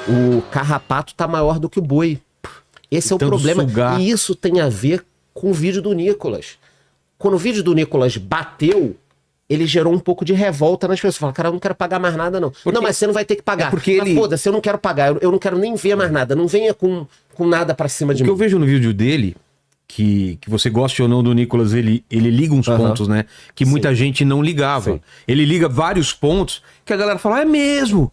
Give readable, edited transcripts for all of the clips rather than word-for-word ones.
o carrapato tá maior do que o boi. Esse é o problema. Sugar. E isso tem a ver com o vídeo do Nicolas. Quando o vídeo do Nicolas bateu, ele gerou um pouco de revolta nas pessoas. Falaram, cara, eu não quero pagar mais nada, não. Não, mas você não vai ter que pagar. Porque mas foda-se, eu não quero pagar. Eu não quero nem ver mais nada. Não venha com nada pra cima de O mim. que eu vejo no vídeo dele, que você goste ou não do Nicolas, ele liga uns pontos, né? Que muita gente não ligava. Sim. Ele liga vários pontos que a galera fala, é mesmo?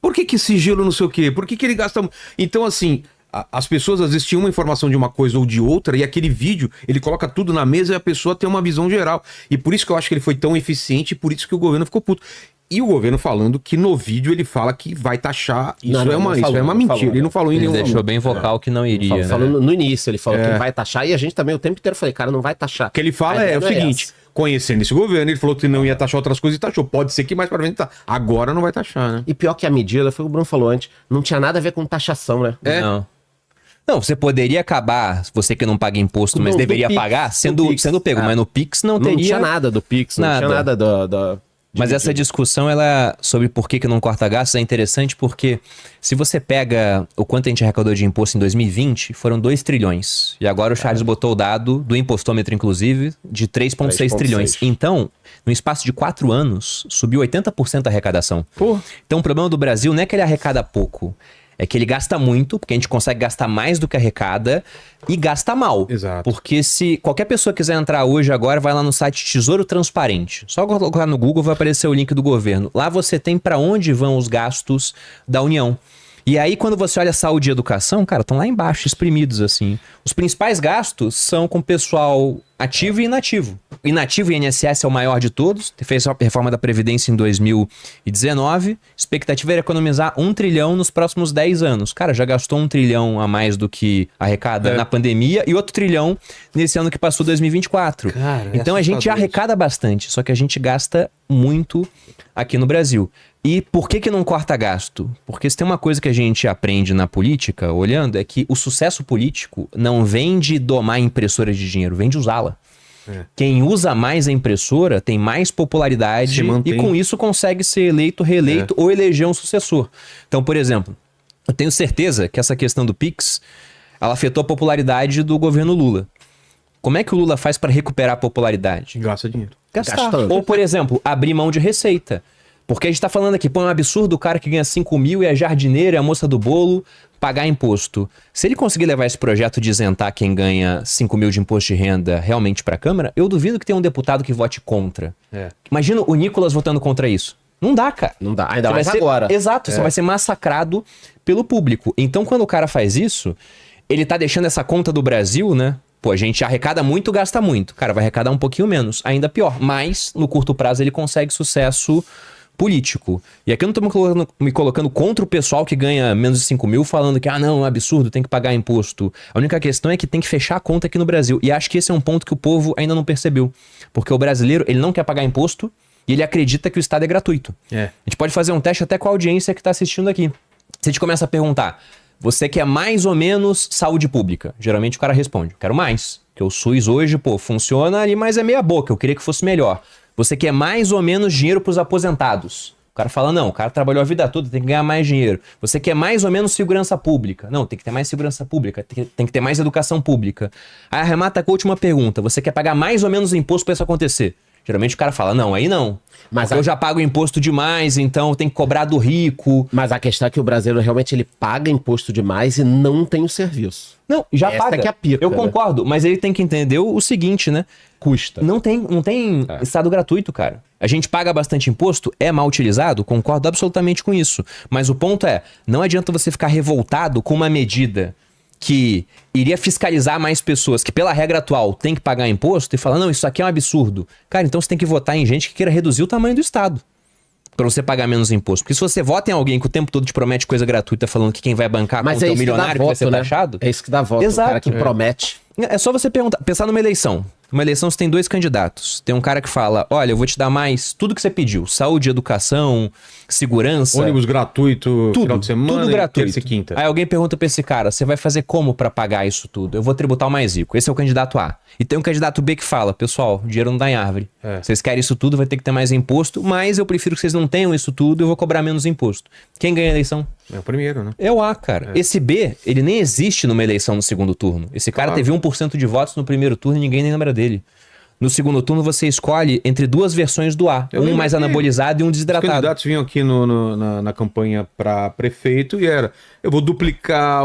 Por que sigilo não sei o quê? Por que ele gasta... Então, assim, as pessoas às vezes tinham uma informação de uma coisa ou de outra, e aquele vídeo, ele coloca tudo na mesa e a pessoa tem uma visão geral. E por isso que eu acho que ele foi tão eficiente e por isso que o governo ficou puto. E o governo falando que no vídeo ele fala que vai taxar. Isso é uma mentira. Ele não falou em Ele nenhum deixou momento. bem vocal que não iria. Falou né? no início, ele falou que vai taxar, e a gente também o tempo inteiro falei, cara, não vai taxar. O que ele fala A ideia é o não seguinte, essa. conhecendo esse governo, ele falou que não ia taxar outras coisas e taxou. Pode ser que mais pra frente tá. Agora não vai taxar, né? E pior que a medida, foi o que o Bruno falou antes, não tinha nada a ver com taxação, né? Não, você poderia acabar, você que não paga imposto, mas Do deveria Pix, pagar, do sendo Pix. pego. Mas no Pix não teria... Não tinha nada do Pix, não tinha nada Mas essa discussão ela sobre por que não corta gastos é interessante porque se você pega o quanto a gente arrecadou de imposto em 2020, foram 2 trilhões. E agora o Charles botou o dado do impostômetro, inclusive, de 3,6 trilhões. Então, no espaço de 4 anos, subiu 80% a arrecadação. Então o problema do Brasil não é que ele arrecada pouco. É que ele gasta muito, porque a gente consegue gastar mais do que arrecada e gasta mal. Exato. Porque se qualquer pessoa quiser entrar hoje agora, vai lá no site Tesouro Transparente. Só colocar no Google vai aparecer o link do governo. Lá você tem para onde vão os gastos da União. E aí, quando você olha saúde e educação, cara, estão lá embaixo, espremidos, assim. Os principais gastos são com pessoal ativo e inativo. Inativo e INSS é o maior de todos. Fez a reforma da Previdência em 2019. Expectativa era economizar 1 trilhão nos próximos 10 anos. Cara, já gastou 1 trilhão a mais do que arrecada na pandemia e outro trilhão nesse ano que passou, 2024. Cara, então a gente arrecada bastante, só que a gente gasta muito aqui no Brasil. E por que não corta gasto? Porque se tem uma coisa que a gente aprende na política, olhando, é que o sucesso político não vem de domar impressoras de dinheiro, vem de usá-la. Quem usa mais a impressora tem mais popularidade e com isso consegue ser eleito, reeleito ou eleger um sucessor. Então, por exemplo, eu tenho certeza que essa questão do Pix, ela afetou a popularidade do governo Lula. Como é que o Lula faz para recuperar a popularidade? Gasta dinheiro. Gastando. Ou, por exemplo, abrir mão de receita. Porque a gente tá falando aqui, pô, é um absurdo o cara que ganha 5 mil e é jardineiro, é a moça do bolo, pagar imposto. Se ele conseguir levar esse projeto de isentar quem ganha 5 mil de imposto de renda realmente pra Câmara, eu duvido que tenha um deputado que vote contra. Imagina o Nicolas votando contra isso. Não dá, cara. Não dá, ainda Você mais vai ser... agora. Exato, você vai ser massacrado pelo público. Então, quando o cara faz isso, ele tá deixando essa conta do Brasil, né? Pô, a gente arrecada muito, gasta muito. Cara, vai arrecadar um pouquinho menos, ainda pior. Mas, no curto prazo, ele consegue sucesso político. E aqui eu não tô me colocando contra o pessoal que ganha menos de 5 mil, falando que, não, é um absurdo, tem que pagar imposto. A única questão é que tem que fechar a conta aqui no Brasil. E acho que esse é um ponto que o povo ainda não percebeu. Porque o brasileiro, ele não quer pagar imposto e ele acredita que o Estado é gratuito. A gente pode fazer um teste até com a audiência que tá assistindo aqui. Se a gente começa a perguntar, você quer mais ou menos saúde pública? Geralmente o cara responde, quero mais. Porque o SUS hoje, pô, funciona ali, mas é meia boca, eu queria que fosse melhor. Você quer mais ou menos dinheiro para os aposentados? O cara fala, não, o cara trabalhou a vida toda, tem que ganhar mais dinheiro. Você quer mais ou menos segurança pública? Não, tem que ter mais segurança pública, tem que ter mais educação pública. Aí arremata com a última pergunta, você quer pagar mais ou menos imposto para isso acontecer? Geralmente o cara fala, não, aí não. Mas eu já pago imposto demais, então tem que cobrar do rico. Mas a questão é que o brasileiro realmente ele paga imposto demais e não tem o serviço. Não, já Essa paga. que é a pica, eu concordo, mas ele tem que entender o seguinte, né? Custa. Não tem estado gratuito, cara. A gente paga bastante imposto, é mal utilizado, concordo absolutamente com isso. Mas o ponto é, não adianta você ficar revoltado com uma medida que iria fiscalizar mais pessoas que, pela regra atual, tem que pagar imposto e falar, não, isso aqui é um absurdo. Cara, então você tem que votar em gente que queira reduzir o tamanho do Estado pra você pagar menos imposto. Porque se você vota em alguém que o tempo todo te promete coisa gratuita falando que quem vai bancar mas contra é o milionário que vai ser taxado... É isso que dá voto, Exato. o cara que promete. É só você pensar numa eleição. Uma eleição você tem 2 candidatos. Tem um cara que fala, olha, eu vou te dar mais tudo que você pediu. Saúde, educação, segurança. Ônibus gratuito, tudo, final de semana, tudo gratuito. terça e quinta. Aí alguém pergunta pra esse cara, você vai fazer como pra pagar isso tudo? Eu vou tributar o mais rico. Esse é o candidato A. E tem um candidato B que fala, pessoal, dinheiro não dá em árvore. Vocês querem isso tudo, vai ter que ter mais imposto, mas eu prefiro que vocês não tenham isso tudo, eu vou cobrar menos imposto. Quem ganha a eleição? É o primeiro, né? É o A, cara. Esse B, ele nem existe numa eleição no segundo turno. Esse cara teve 1% de votos no primeiro turno e ninguém nem lembra dele. No segundo turno, você escolhe entre duas versões do A. Eu Um lembro mais que anabolizado e um Os desidratado. candidatos vinham aqui na campanha para prefeito e era: eu vou duplicar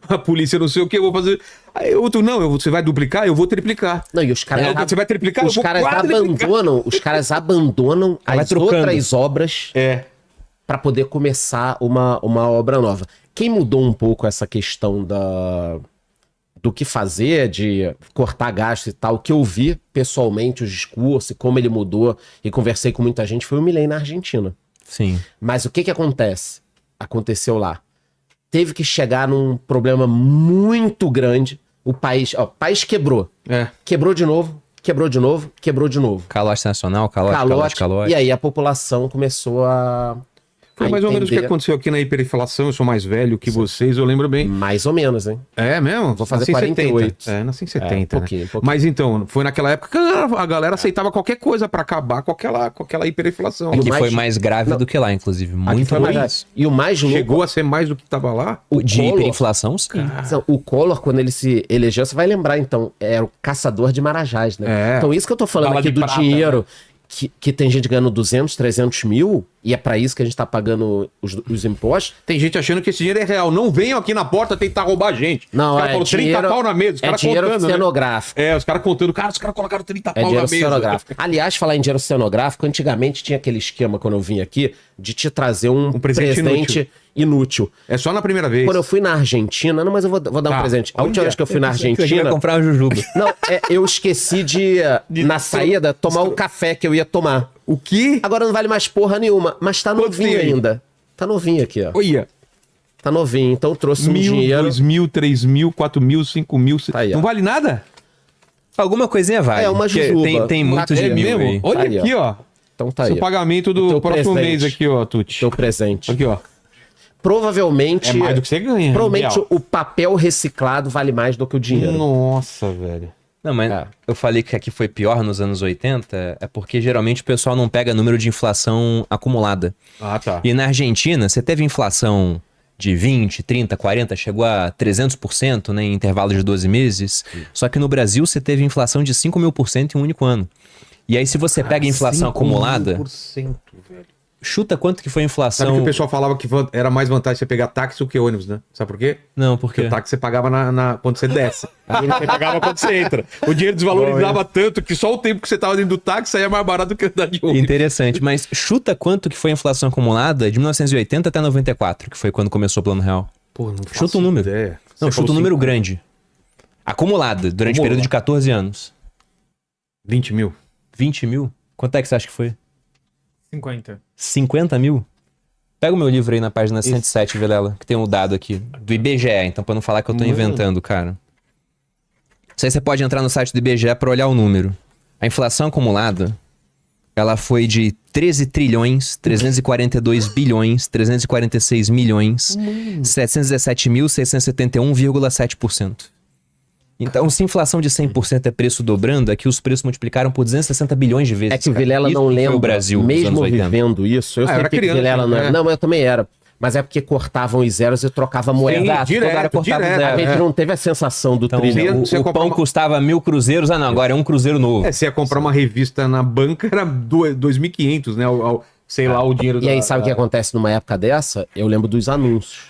a polícia, não sei o que, eu vou fazer. Aí outro, não, você vai duplicar, eu vou triplicar. Não, e os caras. Você vai triplicar, Os eu vou caras quadriplicar. abandonam Vai as trocando. outras obras É. para poder começar uma obra nova. Quem mudou um pouco essa questão do que fazer, de cortar gastos e tal, que eu vi pessoalmente os discursos e como ele mudou e conversei com muita gente, foi o Milei na Argentina. Sim. Mas o que acontece? Aconteceu lá. Teve que chegar num problema muito grande. O país quebrou. É. Quebrou de novo, quebrou de novo, quebrou de novo. Calote nacional, calote. E aí a população começou a Foi mais ou menos o que entender. aconteceu aqui na hiperinflação. Eu sou mais velho que vocês, eu lembro bem. Mais ou menos, hein? É mesmo? Vou fazer Nasci em 48. 70. Nasci em 70. É, pouquinho, né? pouquinho. Mas então, foi naquela época que a galera aceitava qualquer coisa pra acabar com aquela hiperinflação. Aqui mais- foi mais grave Não. do que lá, inclusive. Aqui Muito foi mais ruim. grave. E o mais louco, Chegou a ser mais do que tava lá? o De Collor, hiperinflação, sim. o Collor, quando ele se elegeu, você vai lembrar, então, era o caçador de marajás, né? É. Então isso que eu tô falando Bala aqui de do prata, dinheiro, que tem gente ganhando 200, 300 mil, e é pra isso que a gente tá pagando os impostos. Tem gente achando que esse dinheiro é real. Não venham aqui na porta tentar roubar a gente. Não, os caras falaram 30 pau na mesa. Os é caras dinheiro contando, né? cenográfico. É, os caras contando. Cara, os caras colocaram 30 É pau na dinheiro mesa. cenográfico. Aliás, falar em dinheiro cenográfico, antigamente tinha aquele esquema, quando eu vim aqui, de te trazer um presente presente inútil. É só na primeira vez. Quando eu fui na Argentina, não, mas eu vou dar Tá. um presente. A última Olha, vez que eu fui na Você vai Argentina, comprar uma jujuba. não, eu esqueci de na saída, tomar o café que eu ia tomar. O quê? Agora não vale mais porra nenhuma, mas tá Quanto novinho tem aí? ainda. Tá novinho aqui, ó. Olha. Tá novinho, então eu trouxe um 1.000, dinheiro. 2.000, 3.000, 4.000, 5.000. Tá aí, ó. Não vale nada? Alguma coisinha vale. É, uma porque jujuba. Tem muito É dinheiro mesmo? aí. Olha Tá aí, aqui, ó. Então tá Seu aí. pagamento O do teu próximo presente. mês aqui, ó, Tuti. Teu presente. Aqui, ó. Provavelmente. É mais do que você ganha. Provavelmente real. o papel reciclado vale mais do que o dinheiro. Nossa, velho. Não, mas É. eu falei que aqui foi pior nos anos 80, é porque geralmente o pessoal não pega número de inflação acumulada. Ah, tá. E na Argentina, você teve inflação de 20, 30, 40, chegou a 300%, né, em intervalo de 12 meses. Só que no Brasil você teve inflação de 5.000% em um único ano. E aí se você pega a inflação acumulada, 5.000%, velho. chuta quanto que foi a Sabe que inflação... o pessoal falava que era mais vantagem você pegar táxi do que ônibus, né? Sabe por quê? Não, por Porque quê? o táxi você pagava quando você desce. Aí você pagava quando você entra. O dinheiro desvalorizava tanto que só o tempo que você tava dentro do táxi saía mais barato do que andar de ônibus. Interessante, mas chuta quanto que foi a inflação acumulada de 1980 até 94, que foi quando começou o Plano Real. Pô, não Chuta um número. ideia. Não, Você chuta um falou número 5, grande. Acumulada, durante o período de 14 anos. 20 mil. 20 mil? Quanto é que você acha que foi? 50. 50 mil? Pega o meu livro aí na página 107, Vilela, que tem um dado aqui, do IBGE, então pra não falar que eu tô inventando, cara. Isso aí você pode entrar no site do IBGE pra olhar o número. A inflação acumulada, ela foi de 13 trilhões, 342 bilhões, 346 milhões, 717.671,7%. Então, se inflação de 100% é preço dobrando, aqui os preços multiplicaram por 260 bilhões de vezes. É que o cara. Vilela Isso não foi lembra, o Brasil nos anos mesmo 80. vivendo isso. Eu era sei que o criança, Vilela não né? era. Não, eu também era. Mas é porque cortavam os zeros e trocava moeda. Exato, direto, toda hora cortava direto. zero. A gente não teve a sensação do Então, trilhão. Você o comprar pão uma- custava 1.000 cruzeiros. Ah, não, agora é um cruzeiro novo. É, você ia comprar uma revista na banca, era 2.500, né? Sei lá, o dinheiro E aí, sabe o que acontece numa época dessa? Eu lembro dos anúncios.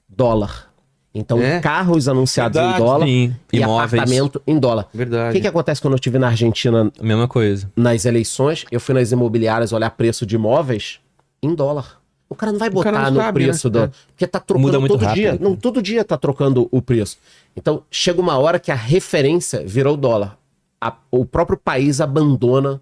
Dólar. Então, É? carros anunciados Verdade, em dólar sim. e Imóveis. apartamento em dólar. Verdade. O que acontece quando eu estive na Argentina A mesma coisa. nas eleições? Eu fui nas imobiliárias olhar preço de imóveis em dólar. O cara não vai botar cara não no sabe, preço né? do... Porque tá trocando Muda muito todo dia. rápido. Não, todo dia tá trocando o preço. Então, chega uma hora que a referência virou o dólar. O próprio país abandona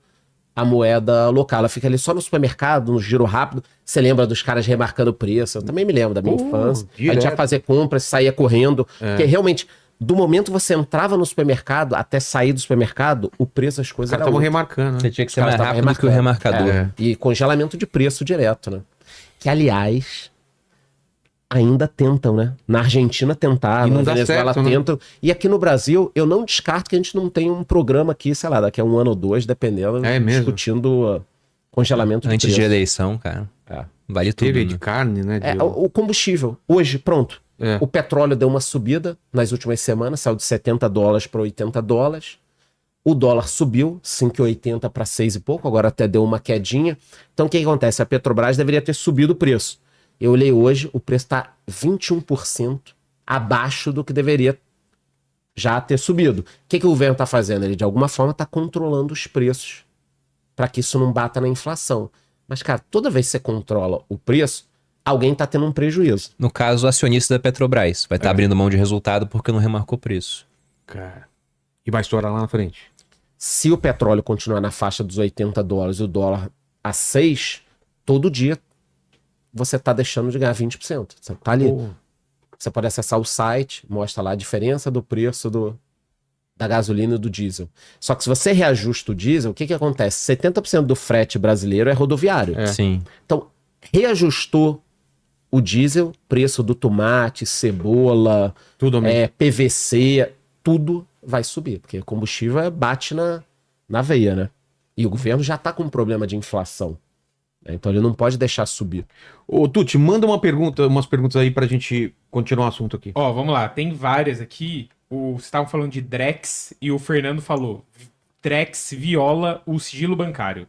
a moeda local. Ela fica ali só no supermercado, no giro rápido. Você lembra dos caras remarcando o preço? Eu também me lembro da minha infância. A gente ia direto. fazer compras, saía correndo. Porque realmente, do momento que você entrava no supermercado até sair do supermercado, o preço das Os coisas caras era estavam outro. remarcando, Você né? tinha que Os ser caras mais estavam rápido que o remarcador. É. E congelamento de preço direto, né? Que, aliás, ainda tentam, né? Na Argentina tentaram, E não na dá Venezuela certo, né? tentam. E aqui no Brasil, eu não descarto que a gente não tenha um programa aqui, sei lá, daqui a um ano ou dois, dependendo, É mesmo? discutindo congelamento de Antes preço. de eleição, cara. Vale tudo. Teve né? de carne, né? O combustível. Hoje, pronto. É. O petróleo deu uma subida nas últimas semanas, saiu de $70 para $80. O dólar subiu, 5,80 para 6 e pouco, agora até deu uma quedinha. Então o que acontece? A Petrobras deveria ter subido o preço. Eu olhei hoje, o preço está 21% abaixo do que deveria já ter subido. O que o governo está fazendo? Ele, de alguma forma, está controlando os preços para que isso não bata na inflação. Mas, cara, toda vez que você controla o preço, alguém está tendo um prejuízo. No caso, o acionista da Petrobras vai estar abrindo mão de resultado porque não remarcou o preço. Cara. E vai estourar lá na frente. Se o petróleo continuar na faixa dos $80 e o dólar a 6, todo dia você está deixando de ganhar 20%. Você tá ali. Você pode acessar o site, mostra lá a diferença do preço da gasolina e do diesel. Só que se você reajusta o diesel, o que acontece? 70% do frete brasileiro é rodoviário. Sim. Então, reajustou o diesel, preço do tomate, cebola, Tudo aumenta. PVC, tudo vai subir, porque o combustível bate na veia, né? E o governo já tá com um problema de inflação, né? Então ele não pode deixar subir. Ô, Tuti, manda umas perguntas aí pra gente continuar o assunto aqui. Ó, vamos lá. Tem várias aqui. Vocês estavam falando de Drex e o Fernando falou. Drex viola o sigilo bancário.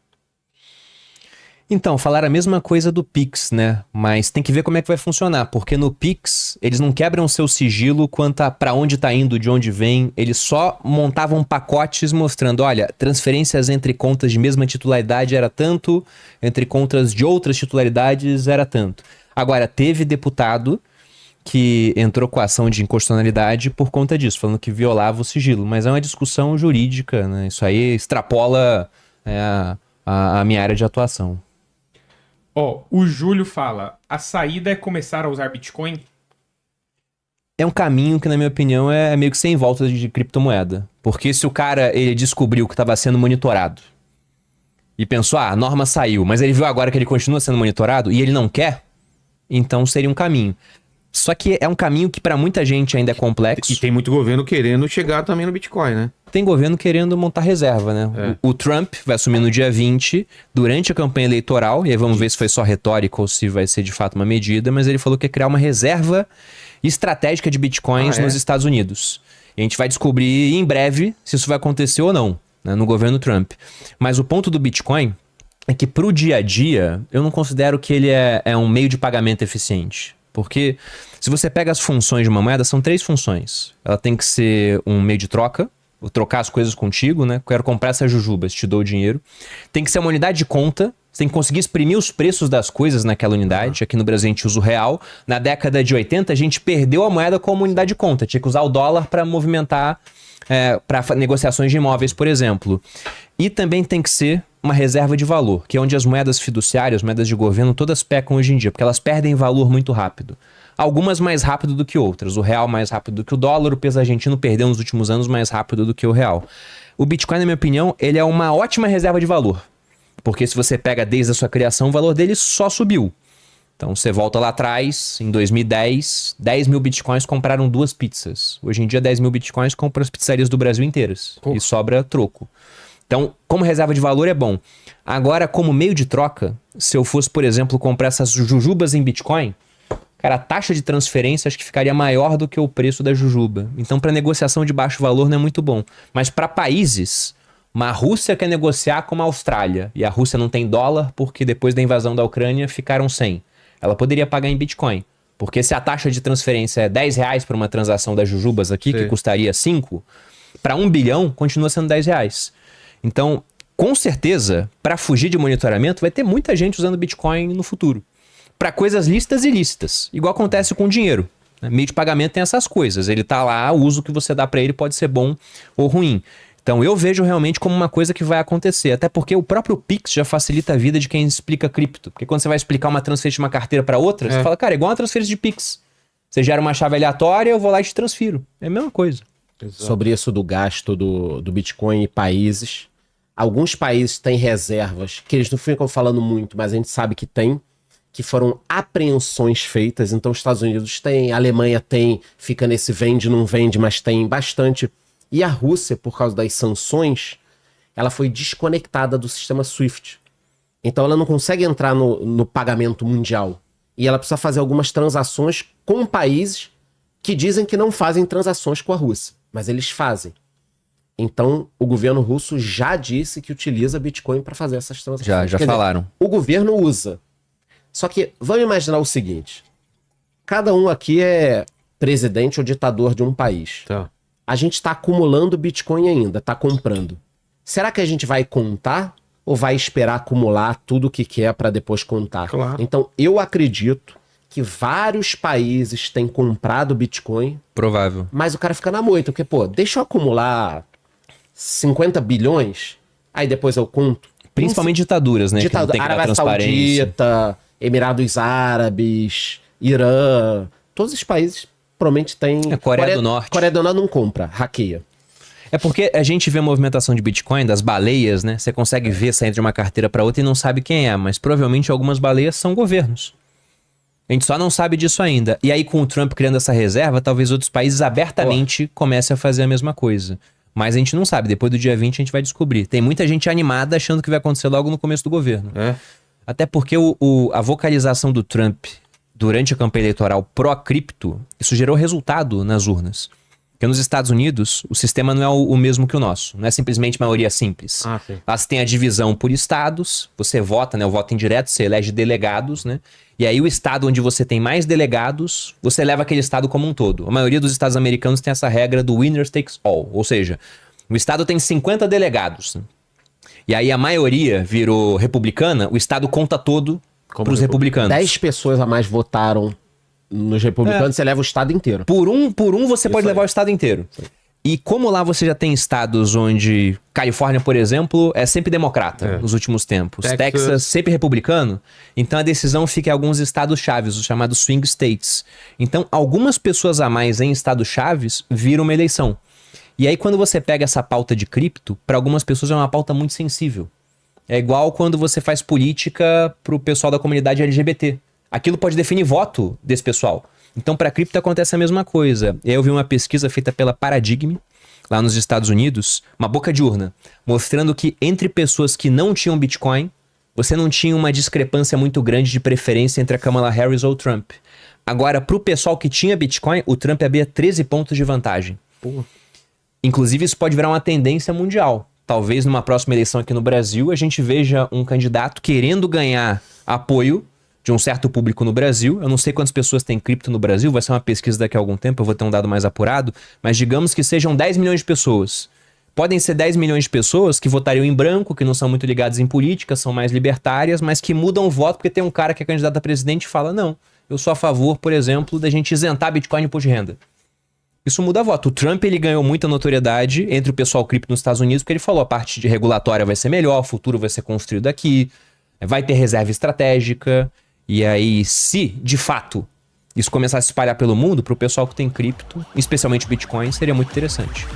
Então, falaram a mesma coisa do Pix, né? Mas tem que ver como é que vai funcionar, porque no Pix, eles não quebram o seu sigilo quanto a pra onde tá indo, de onde vem, eles só montavam pacotes mostrando, olha, transferências entre contas de mesma titularidade era tanto, entre contas de outras titularidades era tanto. Agora, teve deputado que entrou com a ação de inconstitucionalidade por conta disso, falando que violava o sigilo, mas é uma discussão jurídica, né? Isso aí extrapola a minha área de atuação. Ó, o Júlio fala, a saída é começar a usar Bitcoin? É um caminho que, na minha opinião, é meio que sem volta de criptomoeda. Porque se o cara ele descobriu que estava sendo monitorado e pensou, a norma saiu, mas ele viu agora que ele continua sendo monitorado e ele não quer, então seria um caminho. Só que é um caminho que para muita gente ainda é complexo. E tem muito governo querendo chegar também no Bitcoin, né? Tem governo querendo montar reserva, né? O Trump vai assumir no dia 20, durante a campanha eleitoral, e aí vamos ver se foi só retórica ou se vai ser de fato uma medida, mas ele falou que ia criar uma reserva estratégica de Bitcoins nos Estados Unidos. E a gente vai descobrir em breve se isso vai acontecer ou não, né, no governo Trump. Mas o ponto do Bitcoin é que pro dia a dia, eu não considero que ele é um meio de pagamento eficiente. Porque se você pega as funções de uma moeda, são 3 funções. Ela tem que ser um meio de troca, vou trocar as coisas contigo, né? Quero comprar essas jujubas, te dou o dinheiro. Tem que ser uma unidade de conta, você tem que conseguir exprimir os preços das coisas naquela unidade. Aqui no Brasil a gente usa o real. Na década de 80 a gente perdeu a moeda como unidade de conta. Tinha que usar o dólar para movimentar, para negociações de imóveis, por exemplo. E também tem que ser uma reserva de valor, que é onde as moedas fiduciárias, moedas de governo, todas pecam hoje em dia, porque elas perdem valor muito rápido. Algumas mais rápido do que outras. O real mais rápido do que o dólar, o peso argentino perdeu nos últimos anos mais rápido do que o real. O Bitcoin, na minha opinião, ele é uma ótima reserva de valor. Porque se você pega desde a sua criação, o valor dele só subiu. Então você volta lá atrás, em 2010, 10 mil bitcoins compraram 2 pizzas. Hoje em dia, 10 mil bitcoins compram as pizzarias do Brasil inteiras. E sobra troco. Então, como reserva de valor é bom. Agora, como meio de troca, se eu fosse, por exemplo, comprar essas jujubas em Bitcoin, cara, a taxa de transferência acho que ficaria maior do que o preço da jujuba. Então, para negociação de baixo valor não é muito bom. Mas para países, a Rússia quer negociar com a Austrália, e a Rússia não tem dólar porque depois da invasão da Ucrânia ficaram sem. Ela poderia pagar em Bitcoin. Porque se a taxa de transferência é R$10 para uma transação das jujubas aqui, que custaria 5, para 1 bilhão continua sendo R$10. Então, com certeza, para fugir de monitoramento, vai ter muita gente usando Bitcoin no futuro. Para coisas lícitas e ilícitas. Igual acontece com o dinheiro. Né? Meio de pagamento tem essas coisas. Ele tá lá, o uso que você dá para ele pode ser bom ou ruim. Então, eu vejo realmente como uma coisa que vai acontecer. Até porque o próprio Pix já facilita a vida de quem explica cripto. Porque quando você vai explicar uma transferência de uma carteira para outra, você fala, cara, é igual uma transferência de Pix. Você gera uma chave aleatória, eu vou lá e te transfiro. É a mesma coisa. Exato. Sobre isso do gasto do Bitcoin em países. Alguns países têm reservas, que eles não ficam falando muito, mas a gente sabe que tem, que foram apreensões feitas. Então os Estados Unidos têm, a Alemanha tem, fica nesse vende, não vende, mas tem bastante. E a Rússia, por causa das sanções, ela foi desconectada do sistema SWIFT. Então ela não consegue entrar no pagamento mundial. E ela precisa fazer algumas transações com países que dizem que não fazem transações com a Rússia. Mas eles fazem. Então o governo russo já disse que utiliza Bitcoin para fazer essas transações. Já Quer falaram. dizer, o governo usa. Só que vamos imaginar o seguinte. Cada um aqui é presidente ou ditador de um país. Tá. A gente está acumulando Bitcoin ainda, está comprando. Será que a gente vai contar ou vai esperar acumular tudo o que quer para depois contar? Claro. Então, eu acredito que vários países têm comprado Bitcoin, Provável. mas o cara fica na moita, porque, pô, deixa eu acumular 50 bilhões, aí depois eu conto. Principalmente ditaduras, né? Que não tem que dar Arábia transparência. Saudita, Emirados Árabes, Irã, todos os países provavelmente têm... Coreia do Norte. Coreia do Norte não compra, hackeia. É porque a gente vê a movimentação de Bitcoin, das baleias, né? Você consegue ver saindo de uma carteira para outra e não sabe quem é, mas provavelmente algumas baleias são governos. A gente só não sabe disso ainda. E aí, com o Trump criando essa reserva, talvez outros países abertamente comecem a fazer a mesma coisa. Mas a gente não sabe. Depois do dia 20 a gente vai descobrir. Tem muita gente animada achando que vai acontecer logo no começo do governo. É. Até porque a vocalização do Trump durante a campanha eleitoral pró-cripto, isso gerou resultado nas urnas. Porque nos Estados Unidos, o sistema não é o mesmo que o nosso. Não é simplesmente maioria simples. Ah, sim. Lá você tem a divisão por estados, você vota, né? O voto indireto, você elege delegados, né? E aí o estado onde você tem mais delegados, você leva aquele estado como um todo. A maioria dos estados americanos tem essa regra do winner takes all. Ou seja, o estado tem 50 delegados. Né? E aí a maioria virou republicana, o estado conta todo para os republicanos. 10 pessoas a mais votaram nos republicanos, você leva o estado inteiro. Por um você pode aí. levar o estado inteiro. E como lá você já tem estados onde... Califórnia, por exemplo, é sempre democrata nos últimos tempos. Texas sempre republicano. Então a decisão fica em alguns estados chaves, os chamados swing states. Então algumas pessoas a mais em estados chaves viram uma eleição. E aí quando você pega essa pauta de cripto, para algumas pessoas é uma pauta muito sensível. É igual quando você faz política pro pessoal da comunidade LGBT. Aquilo pode definir voto desse pessoal. Então, para cripto acontece a mesma coisa. Eu vi uma pesquisa feita pela Paradigm, lá nos Estados Unidos, uma boca de urna, mostrando que entre pessoas que não tinham Bitcoin, você não tinha uma discrepância muito grande de preferência entre a Kamala Harris ou o Trump. Agora, pro pessoal que tinha Bitcoin, o Trump havia 13 pontos de vantagem. Pô. Inclusive, isso pode virar uma tendência mundial. Talvez numa próxima eleição aqui no Brasil, a gente veja um candidato querendo ganhar apoio de um certo público no Brasil. Eu não sei quantas pessoas têm cripto no Brasil, vai ser uma pesquisa daqui a algum tempo, eu vou ter um dado mais apurado, mas digamos que sejam 10 milhões de pessoas. Podem ser 10 milhões de pessoas que votariam em branco, que não são muito ligadas em política, são mais libertárias, mas que mudam o voto porque tem um cara que é candidato a presidente e fala, não, eu sou a favor, por exemplo, da gente isentar Bitcoin de imposto de renda. Isso muda voto. O Trump, ele ganhou muita notoriedade entre o pessoal cripto nos Estados Unidos, porque ele falou, a parte de regulatória vai ser melhor, o futuro vai ser construído aqui, vai ter reserva estratégica. E aí, se, de fato, isso começar a se espalhar pelo mundo, para o pessoal que tem cripto, especialmente Bitcoin, seria muito interessante.